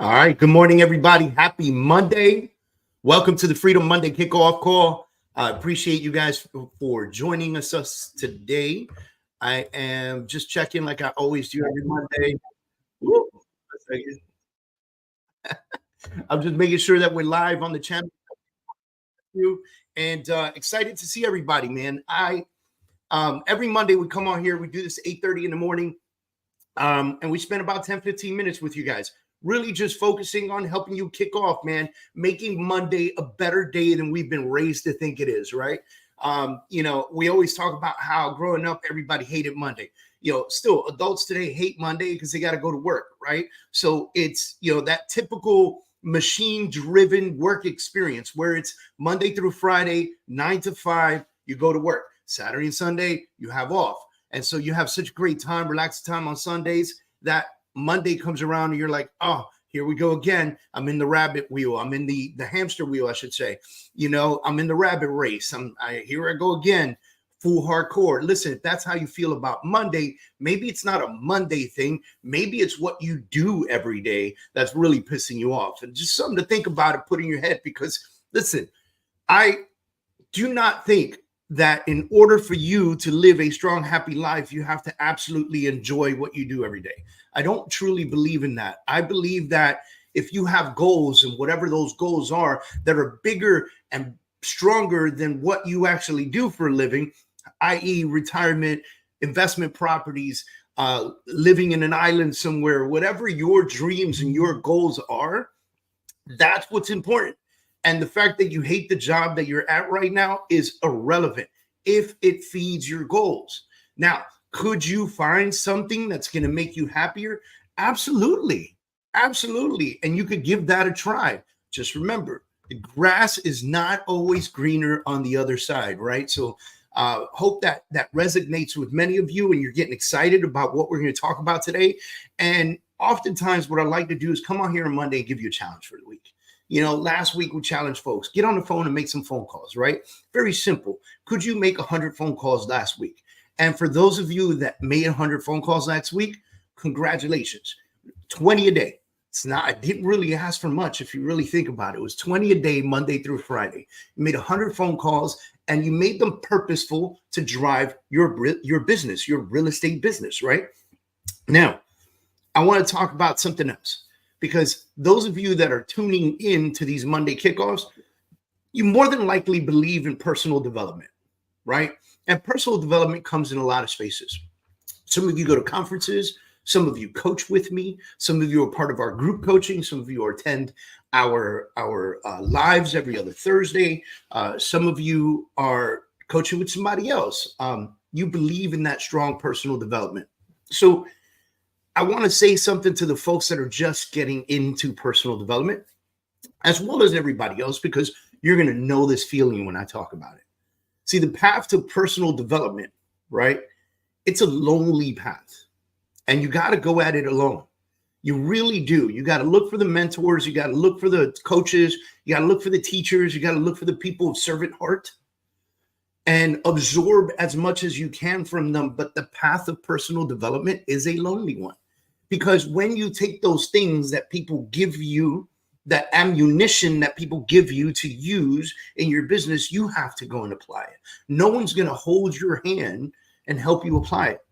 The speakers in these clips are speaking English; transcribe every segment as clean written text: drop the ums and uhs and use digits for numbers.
All right. Good morning, everybody. Happy Monday. Welcome to the Freedom Monday Kickoff call. I appreciate you guys for joining us today. I am just checking like I always do every Monday. Woo. I'm just making sure that we're live on the channel. And excited to see everybody, man. Every Monday we come on here. We do this 8:30 in the morning. And we spend about 10-15 minutes with you guys, really just focusing on helping you kick off, man, making Monday a better day than we've been raised to think it is, right? We always talk about how growing up, everybody hated Monday. Still adults today hate Monday because they got to go to work, right? So it's, that typical machine-driven work experience where it's Monday through Friday, 9 to 5, you go to work. Saturday and Sunday, you have off. And so you have such great time, relaxed time on Sundays that Monday comes around and you're like, oh, here we go again. I'm in the rabbit wheel. I'm in the hamster wheel, I should say. I'm in the rabbit race. Here I go again, full hardcore. Listen, if that's how you feel about Monday, maybe it's not a Monday thing. Maybe it's what you do every day that's really pissing you off. And just something to think about and put in your head because, listen, I do not think that in order for you to live a strong, happy life, you have to absolutely enjoy what you do every day. I don't truly believe in that. I believe that if you have goals and whatever those goals are that are bigger and stronger than what you actually do for a living, i.e. retirement, investment properties, living in an island somewhere, whatever your dreams and your goals are, that's what's important. And the fact that you hate the job that you're at right now is irrelevant if it feeds your goals. Now, could you find something that's going to make you happier? Absolutely. Absolutely. And you could give that a try. Just remember, the grass is not always greener on the other side, right? So hope that resonates with many of you and you're getting excited about what we're going to talk about today. And oftentimes what I like to do is come on here on Monday and give you a challenge for the week. Last week we challenged folks, get on the phone and make some phone calls, right? Very simple. Could you make 100 phone calls last week? And for those of you that made 100 phone calls last week, congratulations. 20 a day. I didn't really ask for much if you really think about it. It was 20 a day, Monday through Friday. You made 100 phone calls and you made them purposeful to drive your business, your real estate business, right? Now, I want to talk about something else. Because those of you that are tuning in to these Monday kickoffs, you more than likely believe in personal development, right? And personal development comes in a lot of spaces. Some of you go to conferences. Some of you coach with me. Some of you are part of our group coaching. Some of you attend our lives every other Thursday. Some of you are coaching with somebody else. You believe in that strong personal development. So I want to say something to the folks that are just getting into personal development, as well as everybody else, because you're going to know this feeling when I talk about it. See, the path to personal development, right? It's a lonely path, and you got to go at it alone. You really do. You got to look for the mentors. You got to look for the coaches. You got to look for the teachers. You got to look for the people of servant heart and absorb as much as you can from them. But the path of personal development is a lonely one. Because when you take those things that people give you, that ammunition that people give you to use in your business, you have to go and apply it. No one's going to hold your hand and help you apply it.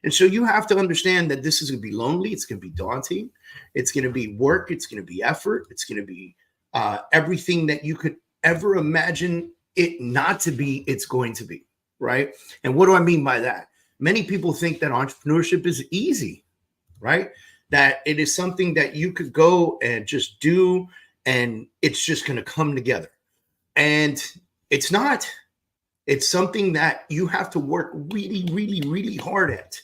And so you have to understand that this is going to be lonely. It's going to be daunting. It's going to be work. It's going to be effort. It's going to be everything that you could ever imagine it not to be, it's going to be, right? And what do I mean by that? Many people think that entrepreneurship is easy. Right? That it is something that you could go and just do, and it's just going to come together. And it's not. It's something that you have to work really, really, really hard at.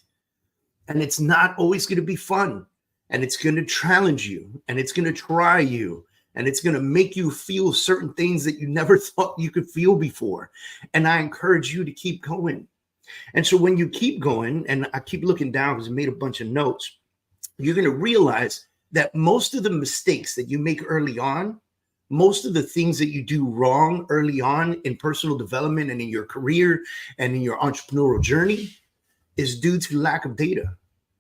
And it's not always going to be fun. And it's going to challenge you. And it's going to try you. And it's going to make you feel certain things that you never thought you could feel before. And I encourage you to keep going. And so when you keep going, and I keep looking down because I made a bunch of notes, you're going to realize that most of the mistakes that you make early on, most of the things that you do wrong early on in personal development and in your career and in your entrepreneurial journey is due to lack of data.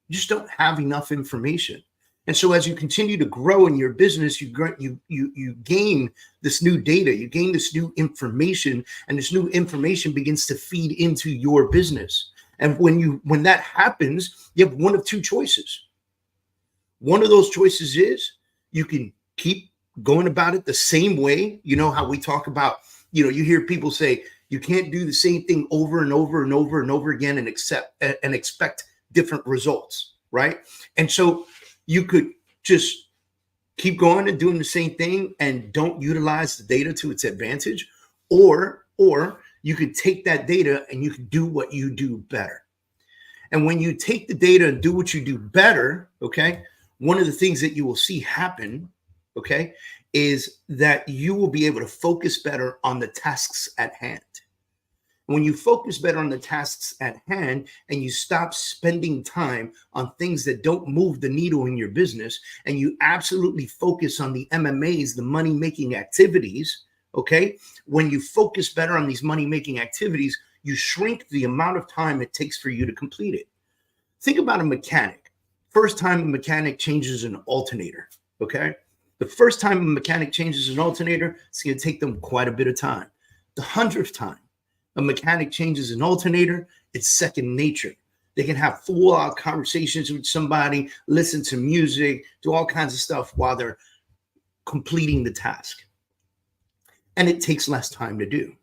You just don't have enough information. And so as you continue to grow in your business, you gain this new data, you gain this new information, and this new information begins to feed into your business. And when that happens, you have one of two choices. One of those choices is you can keep going about it the same way. You know how we talk about, you hear people say you can't do the same thing over and over and over and over again and expect different results, right? And so you could just keep going and doing the same thing and don't utilize the data to its advantage, or you could take that data and you can do what you do better. And when you take the data and do what you do better, okay, one of the things that you will see happen, okay, is that you will be able to focus better on the tasks at hand. When you focus better on the tasks at hand and you stop spending time on things that don't move the needle in your business, and you absolutely focus on the MMAs, the money-making activities, okay? When you focus better on these money-making activities, you shrink the amount of time it takes for you to complete it. Think about a mechanic. First time a mechanic changes an alternator, okay? The first time a mechanic changes an alternator, it's going to take them quite a bit of time. The 100th time a mechanic changes an alternator, it's second nature. They can have full-out conversations with somebody, listen to music, do all kinds of stuff while they're completing the task. And it takes less time to do,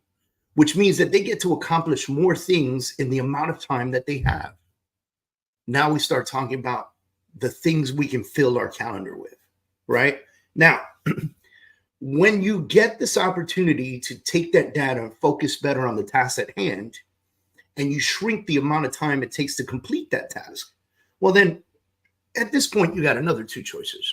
which means that they get to accomplish more things in the amount of time that they have. Now we start talking about the things we can fill our calendar with, right? Now, when you get this opportunity to take that data and focus better on the task at hand, and you shrink the amount of time it takes to complete that task, well, then at this point, you got another two choices.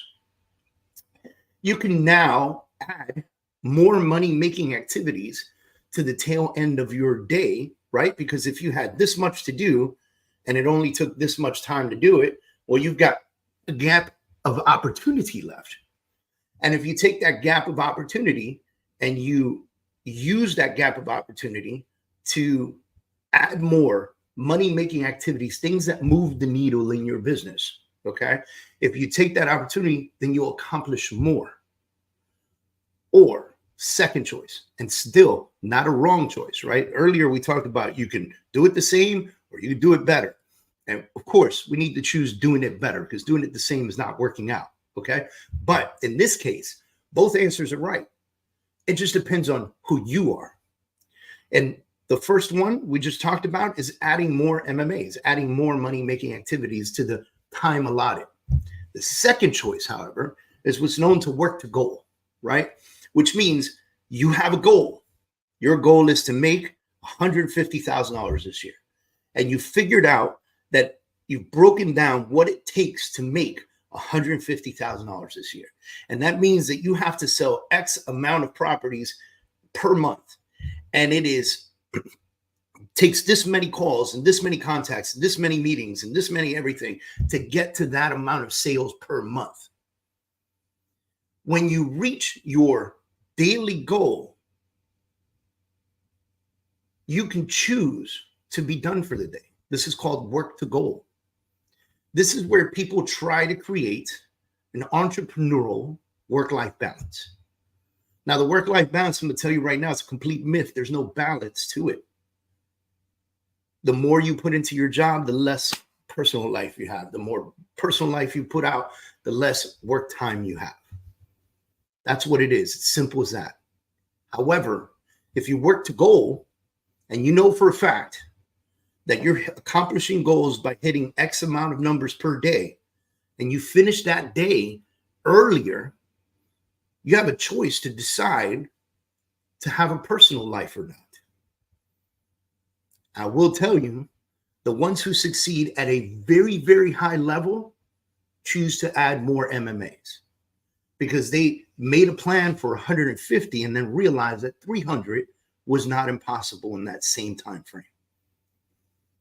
You can now add more money-making activities to the tail end of your day, right? Because if you had this much to do and it only took this much time to do it, well, you've got a gap of opportunity left. And if you take that gap of opportunity and you use that gap of opportunity to add more money-making activities, things that move the needle in your business, okay? If you take that opportunity, then you'll accomplish more. Or second choice, and still not a wrong choice, right? Earlier, we talked about you can do it the same or you can do it better. And of course, we need to choose doing it better because doing it the same is not working out. Okay. But in this case, both answers are right. It just depends on who you are. And the first one we just talked about is adding more MMAs, adding more money-making activities to the time allotted. The second choice, however, is what's known to work to goal, right? Which means you have a goal. Your goal is to make $150,000 this year. And you figured out that you've broken down what it takes to make $150,000 this year. And that means that you have to sell X amount of properties per month. And it takes this many calls and this many contacts, and this many meetings and this many everything to get to that amount of sales per month. When you reach your daily goal, you can choose to be done for the day. This is called work to goal. This is where people try to create an entrepreneurial work-life balance. Now, the work-life balance, I'm going to tell you right now, it's a complete myth. There's no balance to it. The more you put into your job, the less personal life you have. The more personal life you put out, the less work time you have. That's what it is. It's simple as that. However, if you work to goal and you know for a fact that you're accomplishing goals by hitting X amount of numbers per day, and you finish that day earlier, you have a choice to decide to have a personal life or not. I will tell you, the ones who succeed at a very, very high level choose to add more MMAs because they made a plan for 150 and then realized that 300 was not impossible in that same time frame.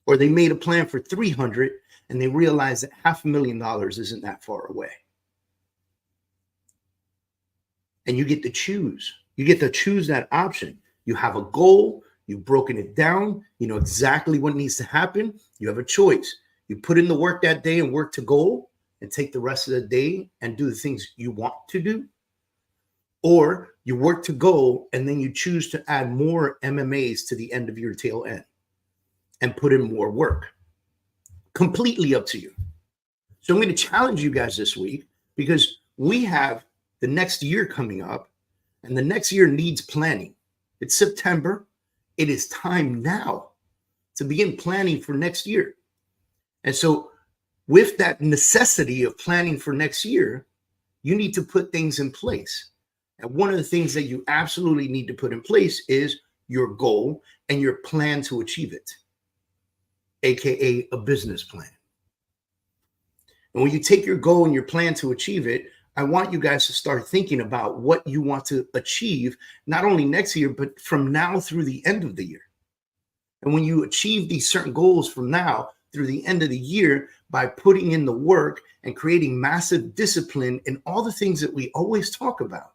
Or they made a plan for 300 and they realized that $500,000 isn't that far away. And you get to choose. You get to choose that option. You have a goal. You've broken it down. You know exactly what needs to happen. You have a choice. You put in the work that day and work to goal, and take the rest of the day and do the things you want to do, or you work to goal and then you choose to add more MMAs to the end of your tail end and put in more work. Completely up to you. So I'm going to challenge you guys this week, because we have the next year coming up, and the next year needs planning. It's September. It is time now to begin planning for next year. And so with that necessity of planning for next year, you need to put things in place. And one of the things that you absolutely need to put in place is your goal and your plan to achieve it, AKA a business plan. And when you take your goal and your plan to achieve it, I want you guys to start thinking about what you want to achieve, not only next year, but from now through the end of the year. And when you achieve these certain goals from now through the end of the year, by putting in the work and creating massive discipline in all the things that we always talk about,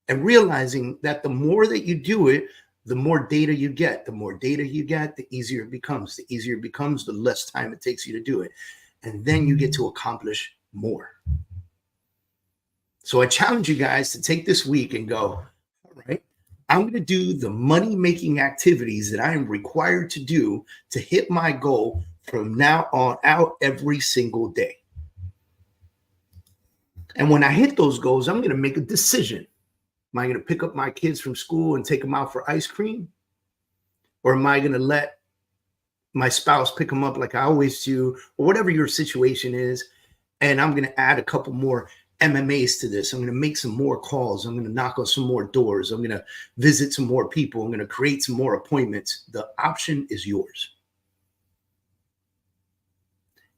and realizing that the more that you do it, the more data you get. The more data you get, the easier it becomes. The easier it becomes, the less time it takes you to do it. And then you get to accomplish more. So I challenge you guys to take this week and go, all right, I'm going to do the money-making activities that I am required to do to hit my goal from now on out every single day. And when I hit those goals, I'm going to make a decision. Am I going to pick up my kids from school and take them out for ice cream? Or am I going to let my spouse pick them up like I always do, or whatever your situation is, and I'm going to add a couple more MMAs to this. I'm going to make some more calls. I'm going to knock on some more doors. I'm going to visit some more people. I'm going to create some more appointments. The option is yours.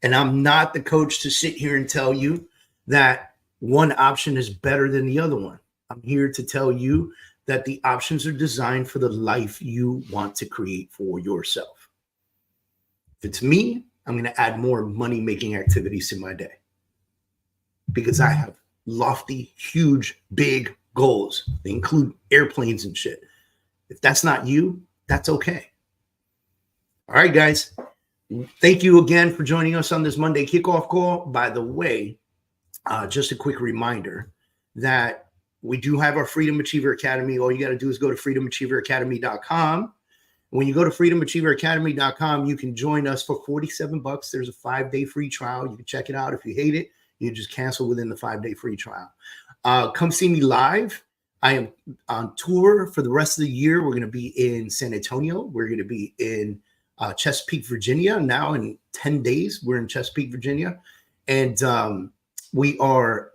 And I'm not the coach to sit here and tell you that one option is better than the other one. I'm here to tell you that the options are designed for the life you want to create for yourself. If it's me, I'm going to add more money-making activities to my day, because I have lofty, huge, big goals. They include airplanes and shit. If that's not you, that's okay. All right, guys. Thank you again for joining us on this Monday kickoff call. By the way, just a quick reminder that we do have our Freedom Achiever Academy. All you got to do is go to freedomachieveracademy.com. When you go to freedomachieveracademy.com, you can join us for $47. There's a 5-day free trial. You can check it out. If you hate it, you just cancel within the 5-day free trial. Come see me live. I am on tour for the rest of the year. We're going to be in San Antonio. We're going to be in Chesapeake, Virginia. Now in 10 days, we're in Chesapeake, Virginia. And we are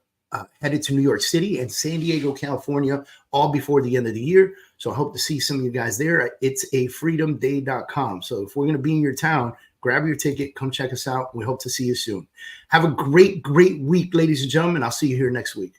headed to New York City and San Diego, California, all before the end of the year. So I hope to see some of you guys there. It's a freedomday.com. So if we're going to be in your town, grab your ticket, come check us out. We hope to see you soon. Have a great, great week, ladies and gentlemen. I'll see you here next week.